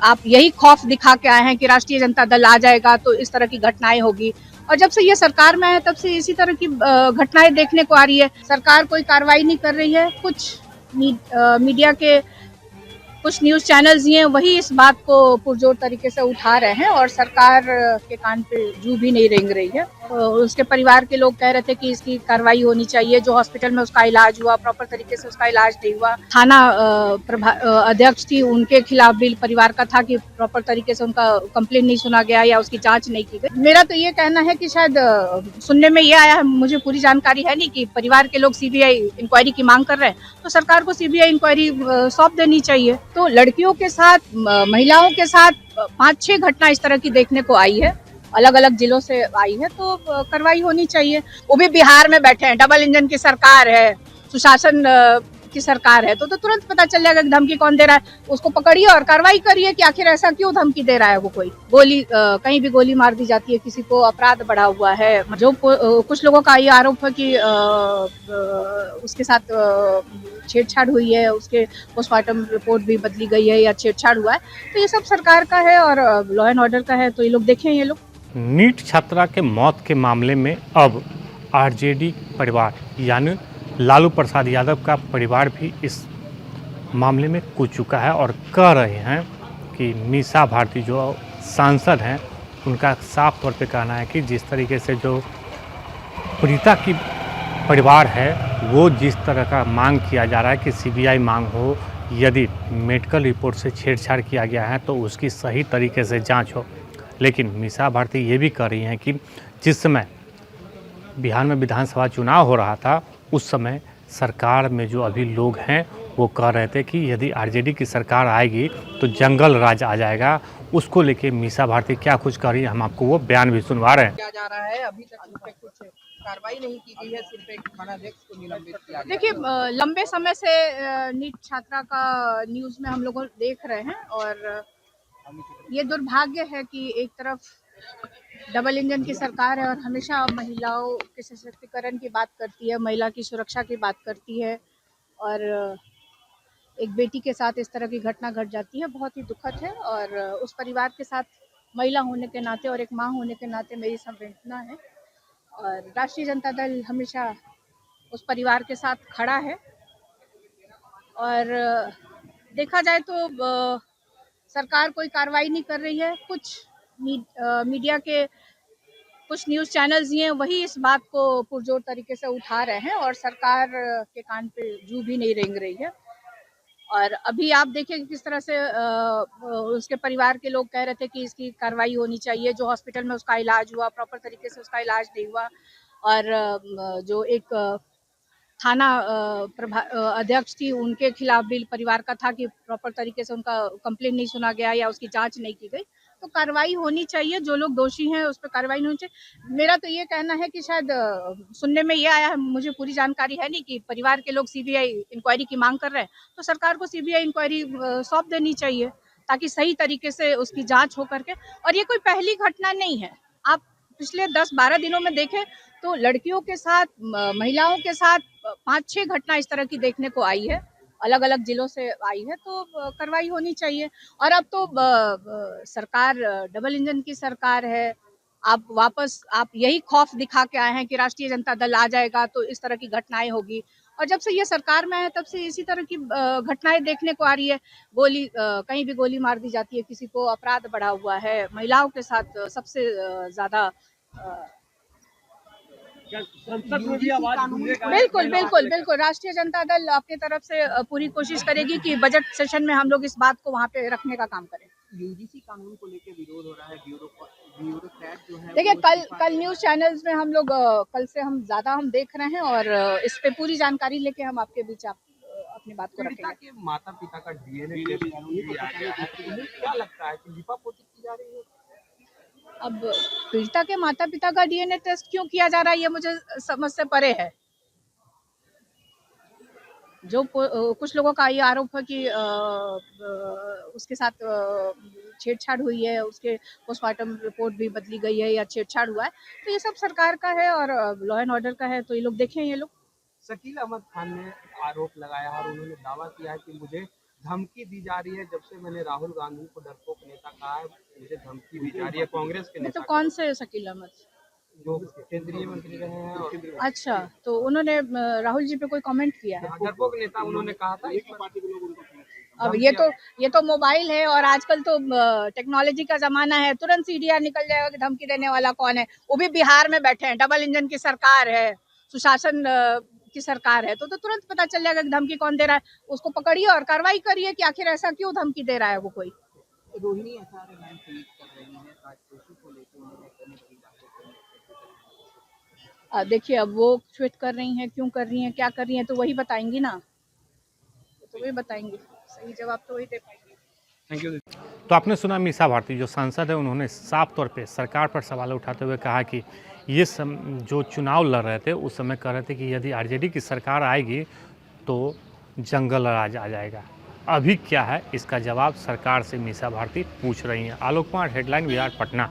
आप यही खौफ दिखा के आए हैं कि राष्ट्रीय जनता दल आ जाएगा तो इस तरह की घटनाएं होगी। और जब से ये सरकार में है तब से इसी तरह की घटनाएं देखने को आ रही है। सरकार कोई कार्रवाई नहीं कर रही है। कुछ मीडिया के कुछ न्यूज चैनल्स ही हैं वही इस बात को पुरजोर तरीके से उठा रहे हैं और सरकार के कान पे जू भी नहीं रेंग रही है। उसके परिवार के लोग कह रहे थे कि इसकी कार्रवाई होनी चाहिए। जो हॉस्पिटल में उसका इलाज हुआ प्रॉपर तरीके से उसका इलाज नहीं हुआ। थाना अध्यक्ष थी उनके खिलाफ भी परिवार का था कि प्रॉपर तरीके से उनका कंप्लेन नहीं सुना गया या उसकी जांच नहीं की गई। मेरा तो ये कहना है कि शायद सुनने में ये आया है, मुझे पूरी जानकारी है नहीं, कि परिवार के लोग सीबीआई इंक्वायरी की मांग कर रहे हैं। तो सरकार को सीबीआई इंक्वायरी सौंप देनी चाहिए। तो लड़कियों के साथ महिलाओं के साथ 5-6 घटना इस तरह की देखने को आई है, अलग अलग जिलों से आई है। तो कार्रवाई होनी चाहिए। वो भी बिहार में बैठे हैं, डबल इंजन की सरकार है, सुशासन की सरकार है। तो तुरंत पता चल जाएगा कि धमकी कौन दे रहा है। उसको पकड़िए और कार्रवाई करिए कि आखिर ऐसा क्यों धमकी दे रहा है वो। कोई गोली कहीं भी गोली मार दी जाती है, किसी को अपराध बढ़ा हुआ है। जो कुछ लोगों का ये आरोप है कि उसके साथ छेड़छाड़ हुई है, उसके पोस्टमार्टम रिपोर्ट भी बदली गई है या छेड़छाड़ हुआ है। तो ये सब सरकार का है और लॉ एंड ऑर्डर का है। तो ये लोग देखें। ये लोग नीट छात्रा के मौत के मामले में अब आरजेडी परिवार यानी लालू प्रसाद यादव का परिवार भी इस मामले में कूद चुका है और कह रहे हैं कि मीसा भारती जो सांसद हैं उनका साफ तौर पे कहना है कि जिस तरीके से जो पीड़िता की परिवार है वो जिस तरह का मांग किया जा रहा है कि सीबीआई मांग हो, यदि मेडिकल रिपोर्ट से छेड़छाड़ किया गया है तो उसकी सही तरीके से जांच हो। लेकिन मीसा भारती ये भी कह रही हैं कि जिस समय बिहार में विधानसभा चुनाव हो रहा था उस समय सरकार में जो अभी लोग हैं वो कह रहे थे कि यदि आरजेडी की सरकार आएगी तो जंगल राज आ जाएगा। उसको लेके मीसा भारती क्या कुछ कह रही है, हम आपको वो बयान भी सुनवा रहे हैं। क्या जा रहा है अभी तक इस पे कुछ कार्रवाई नहीं की गई है, सिर्फ एक थानाध्यक्ष को निलंबित किया गया। देखिए, लंबे समय से नीट छात्रा का न्यूज में हम लोग देख रहे हैं और ये दुर्भाग्य है कि एक तरफ डबल इंजन की सरकार है और हमेशा महिलाओं के सशक्तिकरण की बात करती है, महिला की सुरक्षा की बात करती है और एक बेटी के साथ इस तरह की घटना घट जाती है। बहुत ही दुखद है और उस परिवार के साथ महिला होने के नाते और एक माँ होने के नाते मेरी संवेदना है और राष्ट्रीय जनता दल हमेशा उस परिवार के साथ खड़ा है। और देखा जाए तो सरकार कोई कार्रवाई नहीं कर रही है। कुछ मीडिया के कुछ न्यूज चैनल्स ही हैं वही इस बात को पुरजोर तरीके से उठा रहे हैं और सरकार के कान पे जू भी नहीं रेंग रही है। और अभी आप देखिए कि किस तरह से उसके परिवार के लोग कह रहे थे कि इसकी कार्रवाई होनी चाहिए। जो हॉस्पिटल में उसका इलाज हुआ प्रॉपर तरीके से उसका इलाज नहीं हुआ और जो एक थाना अध्यक्ष थी उनके खिलाफ भी परिवार का था कि प्रॉपर तरीके से उनका कंप्लेन नहीं सुना गया या उसकी जांच नहीं की गई। तो कार्रवाई होनी चाहिए। जो लोग दोषी हैं उस पर कार्रवाई नहीं होनी चाहिए। मेरा तो ये कहना है कि शायद सुनने में ये आया है, मुझे पूरी जानकारी है नहीं, कि परिवार के लोग सीबीआई इंक्वायरी की मांग कर रहे हैं। तो सरकार को सीबीआई इंक्वायरी सौंप देनी चाहिए ताकि सही तरीके से उसकी जांच हो करके। और ये कोई पहली घटना नहीं है। आप पिछले 10-12 दिनों में देखें तो लड़कियों के साथ महिलाओं के साथ 5-6 घटना इस तरह की देखने को आई है, अलग अलग जिलों से आई है। तो कार्रवाई होनी चाहिए। और अब तो सरकार डबल इंजन की सरकार है। आप यही खौफ दिखा के आए हैं कि राष्ट्रीय जनता दल आ जाएगा तो इस तरह की घटनाएं होगी। और जब से ये सरकार में है तब से इसी तरह की घटनाएं देखने को आ रही है। कहीं भी गोली मार दी जाती है, किसी को अपराध बढ़ा हुआ है। महिलाओं के साथ सबसे ज्यादा बिल्कुल राष्ट्रीय जनता दल अपनी तरफ से पूरी कोशिश करेगी कि बजट सेशन में हम लोग इस बात को वहाँ पे रखने का काम करें। यूजीसी कानून को लेकर विरोध हो रहा है, ब्यूरोक्रेट जो है। देखिए, कल न्यूज चैनल्स में हम लोग कल से हम देख रहे हैं और इस पे पूरी जानकारी लेके हम आपके बीच अपनी बात को रखेंगे। माता पिता का डीएनए टेस्ट किया गया है, क्या लगता है कि लिपापोती की जा रही है? अब पीड़िता के माता पिता का डीएनए टेस्ट क्यों किया जा रहा है ये मुझे समझ से परे है। जो कुछ लोगों का ये आरोप है कि उसके साथ छेड़छाड़ हुई है, उसके पोस्टमार्टम रिपोर्ट भी बदली गई है या छेड़छाड़ हुआ है। तो ये सब सरकार का है और लॉ एंड ऑर्डर का है। तो ये लोग देखें। ये लोग शकील अहमद खान ने आरोप लगाया और उन्होंने दावा किया है कि मुझे धमकी दी जा रही है। जब से मैंने राहुल गांधी को डरपोक नेता कहा है, मुझे धमकी दी जा रही है कांग्रेस के नेता मतलब कौन से शकील अहमद? जो केंद्रीय मंत्री रहे हैं और अच्छा, तो उन्होंने राहुल जी पे कोई कमेंट किया है? डरपोक नेता उन्होंने कहा था। अब ये तो मोबाइल है और आजकल तो टेक्नोलॉजी का जमाना है, तुरंत सीडीआर निकल जाएगा कि धमकी देने वाला कौन है। वो भी बिहार में बैठे हैं, डबल इंजन की सरकार है, सुशासन की सरकार है, तो तुरंत पता चल जाएगा कि धमकी कौन दे रहा है। उसको पकड़िए और कार्रवाई करिए कि आखिर ऐसा क्यों धमकी दे रहा है वो कोई। रोहिणी आचार्य मैम ट्वीट कर रही हैं राजकोषी को लेकर उन्होंने करने की देखिए, अब वो ट्वीट कर रही हैं, क्यों कर रही हैं, क्या कर रही हैं, तो वही बताएंगी ना, तो वही बताएंगी, सही जवाब तो वही दे पाएंगे। Thank you. तो आपने सुना मीसा भारती जो सांसद है, उन्होंने साफ तौर पे सरकार पर सवाल उठाते हुए कहा कि ये जो चुनाव लड़ रहे थे उस समय कह रहे थे कि यदि आरजेडी की सरकार आएगी तो जंगल राज आ जाएगा। अभी क्या है इसका जवाब सरकार से मीसा भारती पूछ रही हैं। आलोक कुमार, हेडलाइन बिहार, पटना।